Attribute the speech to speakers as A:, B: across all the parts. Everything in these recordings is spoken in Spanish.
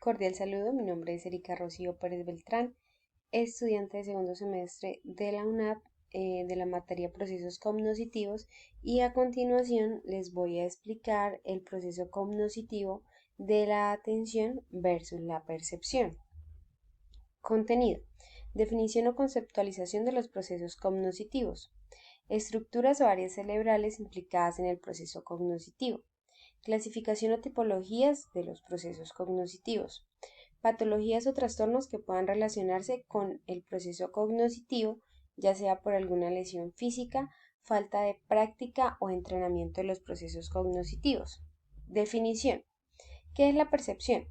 A: Cordial saludo, mi nombre es Erika Rocío Pérez Beltrán, estudiante de segundo semestre de la UNAP de la materia Procesos Cognitivos y a continuación les voy a explicar el proceso cognoscitivo de la atención versus la percepción. Contenido. Definición o conceptualización de los procesos cognitivos. Estructuras o áreas cerebrales implicadas en el proceso cognoscitivo. Clasificación o tipologías de los procesos cognitivos. Patologías o trastornos que puedan relacionarse con el proceso cognoscitivo, ya sea por alguna lesión física, falta de práctica o entrenamiento de los procesos cognitivos. Definición. ¿Qué es la percepción?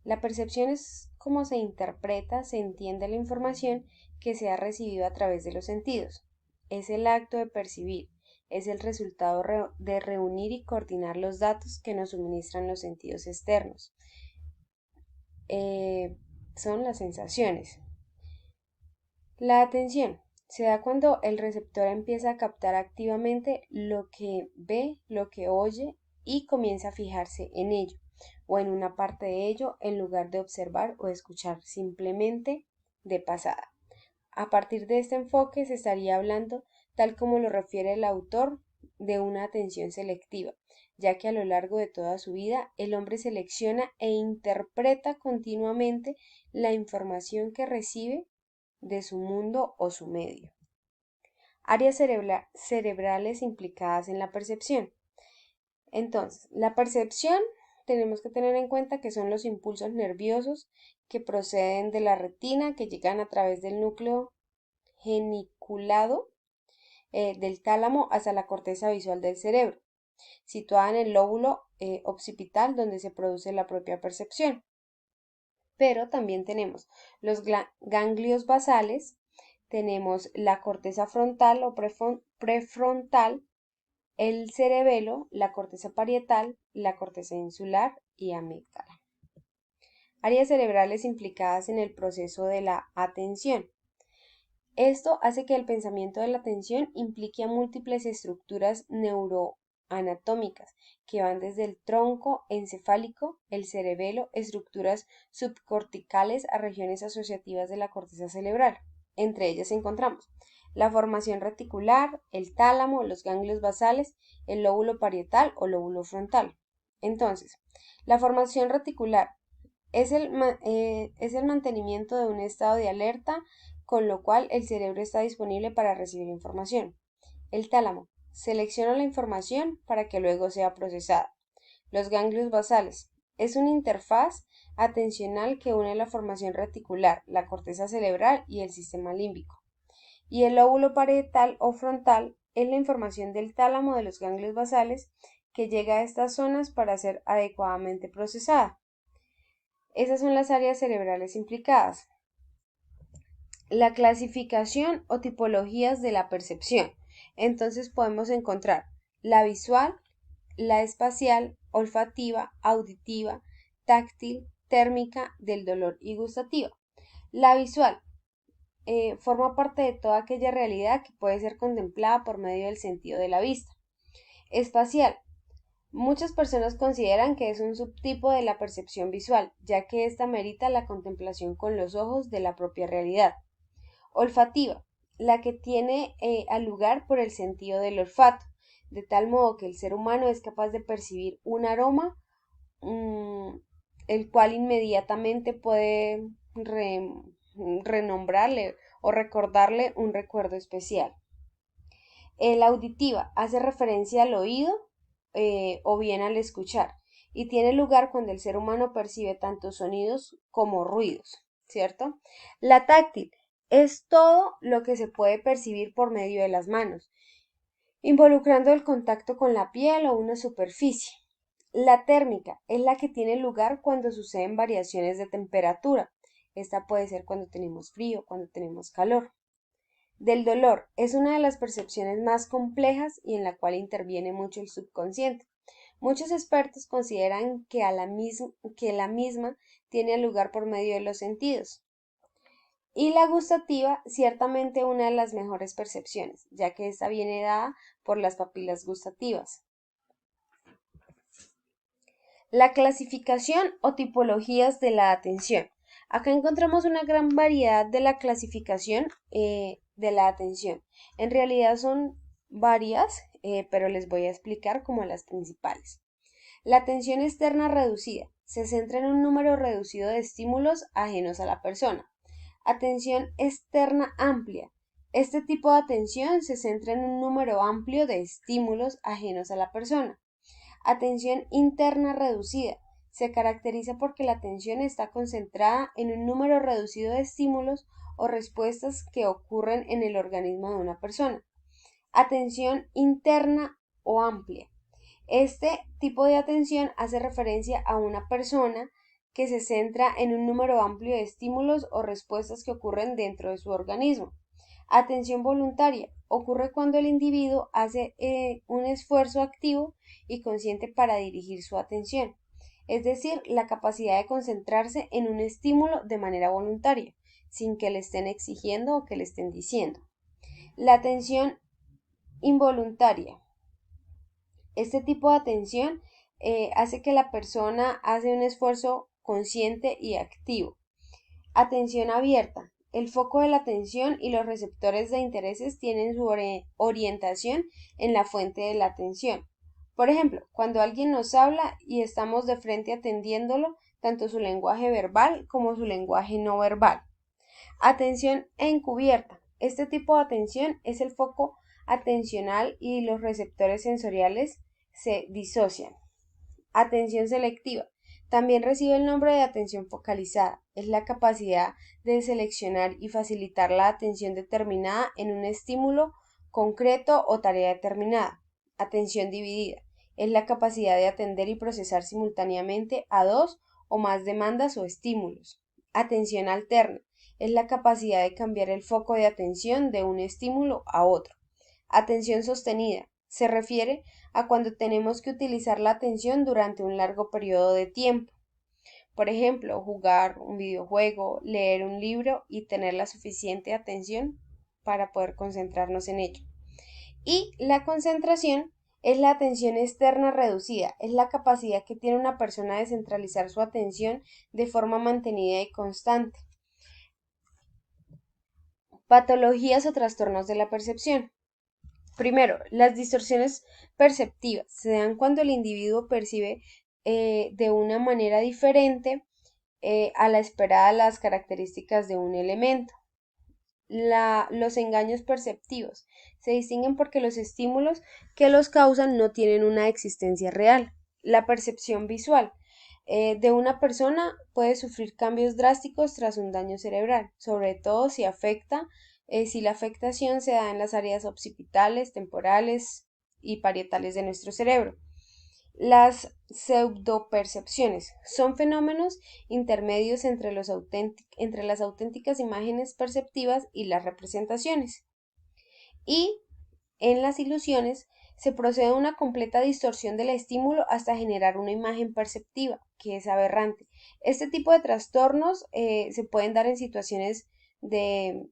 A: La percepción es cómo se interpreta, se entiende la información que se ha recibido a través de los sentidos. Es el acto de percibir, es el resultado de reunir y coordinar los datos que nos suministran los sentidos externos. Son las sensaciones. La atención se da cuando el receptor empieza a captar activamente lo que ve, lo que oye y comienza a fijarse en ello o en una parte de ello en lugar de observar o escuchar simplemente de pasada. A partir de este enfoque se estaría hablando, tal como lo refiere el autor, de una atención selectiva, ya que a lo largo de toda su vida el hombre selecciona e interpreta continuamente la información que recibe de su mundo o su medio. Áreas cerebrales implicadas en la percepción. Entonces, la percepción tenemos que tener en cuenta que son los impulsos nerviosos que proceden de la retina, que llegan a través del núcleo geniculado del tálamo hasta la corteza visual del cerebro, situada en el lóbulo occipital donde se produce la propia percepción. Pero también tenemos los ganglios basales, tenemos la corteza frontal o prefrontal, el cerebelo, la corteza parietal, la corteza insular y amígdala. Áreas cerebrales implicadas en el proceso de la atención. Esto hace que el pensamiento de la atención implique a múltiples estructuras neuroanatómicas que van desde el tronco encefálico, el cerebelo, estructuras subcorticales a regiones asociativas de la corteza cerebral. Entre ellas encontramos la formación reticular, el tálamo, los ganglios basales, el lóbulo parietal o lóbulo frontal. Entonces, la formación reticular es el mantenimiento de un estado de alerta, con lo cual el cerebro está disponible para recibir información. El tálamo selecciona la información para que luego sea procesada. Los ganglios basales es una interfaz atencional que une la formación reticular, la corteza cerebral y el sistema límbico. Y el lóbulo parietal o frontal es la información del tálamo de los ganglios basales que llega a estas zonas para ser adecuadamente procesada. Esas son las áreas cerebrales implicadas. La clasificación o tipologías de la percepción. Entonces podemos encontrar la visual, la espacial, olfativa, auditiva, táctil, térmica, del dolor y gustativa. La visual forma parte de toda aquella realidad que puede ser contemplada por medio del sentido de la vista. Espacial. Muchas personas consideran que es un subtipo de la percepción visual, ya que ésta merita la contemplación con los ojos de la propia realidad. Olfativa, la que tiene al lugar por el sentido del olfato, de tal modo que el ser humano es capaz de percibir un aroma, el cual inmediatamente puede renombrarle o recordarle un recuerdo especial. La auditiva hace referencia al oído o bien al escuchar y tiene lugar cuando el ser humano percibe tanto sonidos como ruidos, ¿cierto? La táctil es todo lo que se puede percibir por medio de las manos, involucrando el contacto con la piel o una superficie. La térmica es la que tiene lugar cuando suceden variaciones de temperatura. Esta puede ser cuando tenemos frío, cuando tenemos calor. Del dolor es una de las percepciones más complejas y en la cual interviene mucho el subconsciente. Muchos expertos consideran que la misma tiene lugar por medio de los sentidos. Y la gustativa, ciertamente una de las mejores percepciones, ya que esta viene dada por las papilas gustativas. La clasificación o tipologías de la atención. Acá encontramos una gran variedad de la clasificación de la atención. En realidad son varias, pero les voy a explicar como las principales. La atención externa reducida se centra en un número reducido de estímulos ajenos a la persona. Atención externa amplia. Este tipo de atención se centra en un número amplio de estímulos ajenos a la persona. Atención interna reducida. Se caracteriza porque la atención está concentrada en un número reducido de estímulos o respuestas que ocurren en el organismo de una persona. Atención interna o amplia. Este tipo de atención hace referencia a una persona que se centra en un número amplio de estímulos o respuestas que ocurren dentro de su organismo. Atención voluntaria. Ocurre cuando el individuo hace un esfuerzo activo y consciente para dirigir su atención, es decir, la capacidad de concentrarse en un estímulo de manera voluntaria, sin que le estén exigiendo o que le estén diciendo. La atención involuntaria. Este tipo de atención hace que la persona hace un esfuerzo consciente y activo. Atención abierta. El foco de la atención y los receptores de intereses tienen su orientación en la fuente de la atención. Por ejemplo, cuando alguien nos habla y estamos de frente atendiéndolo, tanto su lenguaje verbal como su lenguaje no verbal. Atención encubierta. Este tipo de atención es el foco atencional y los receptores sensoriales se disocian. Atención selectiva. También recibe el nombre de atención focalizada. Es la capacidad de seleccionar y facilitar la atención determinada en un estímulo concreto o tarea determinada. Atención dividida. Es la capacidad de atender y procesar simultáneamente a dos o más demandas o estímulos. Atención alterna. Es la capacidad de cambiar el foco de atención de un estímulo a otro. Atención sostenida. Se refiere a cuando tenemos que utilizar la atención durante un largo periodo de tiempo. Por ejemplo, jugar un videojuego, leer un libro y tener la suficiente atención para poder concentrarnos en ello. Y la concentración es la atención externa reducida, es la capacidad que tiene una persona de centralizar su atención de forma mantenida y constante. Patologías o trastornos de la percepción. Primero, las distorsiones perceptivas se dan cuando el individuo percibe de una manera diferente a la esperada las características de un elemento. Los engaños perceptivos se distinguen porque los estímulos que los causan no tienen una existencia real. La percepción visual de una persona puede sufrir cambios drásticos tras un daño cerebral, sobre todo si la afectación se da en las áreas occipitales, temporales y parietales de nuestro cerebro. Las pseudopercepciones son fenómenos intermedios entre las auténticas imágenes perceptivas y las representaciones. Y en las ilusiones se procede a una completa distorsión del estímulo hasta generar una imagen perceptiva, que es aberrante. Este tipo de trastornos se pueden dar en situaciones de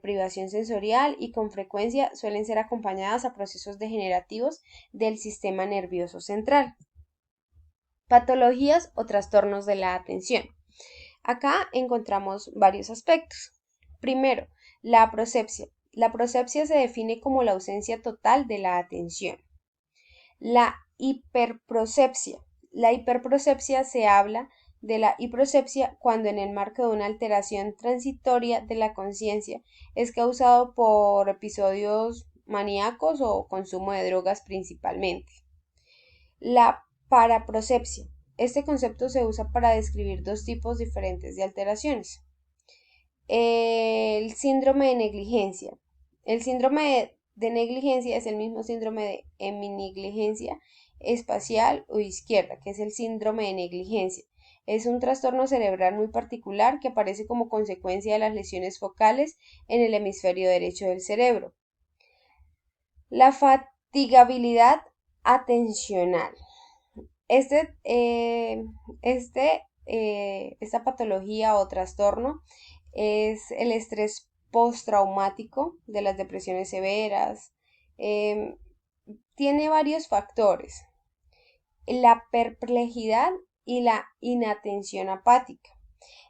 A: privación sensorial y con frecuencia suelen ser acompañadas a procesos degenerativos del sistema nervioso central. Patologías o trastornos de la atención. Acá encontramos varios aspectos. Primero, la aprocepsia. La aprocepsia se define como la ausencia total de la atención. La hiperprocepsia. La hiperprocepsia se habla de la hiprocepsia cuando en el marco de una alteración transitoria de la conciencia es causado por episodios maníacos o consumo de drogas principalmente. La paraprocepsia. Este concepto se usa para describir dos tipos diferentes de alteraciones. El síndrome de negligencia. El síndrome de negligencia es el mismo síndrome de heminegligencia espacial o izquierda, que es el síndrome de negligencia. Es un trastorno cerebral muy particular que aparece como consecuencia de las lesiones focales en el hemisferio derecho del cerebro. La fatigabilidad atencional. Esta patología o trastorno es el estrés postraumático de las depresiones severas. Tiene varios factores. La perplejidad y la inatención apática.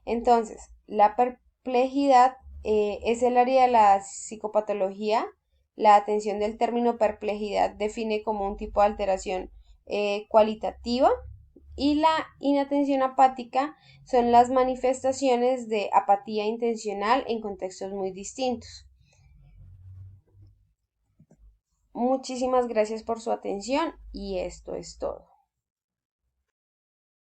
A: Entonces, la perplejidad es el área de la psicopatología. La atención del término perplejidad define como un tipo de alteración cualitativa, y la inatención apática son las manifestaciones de apatía intencional en contextos muy distintos. Muchísimas gracias por su atención y esto es todo.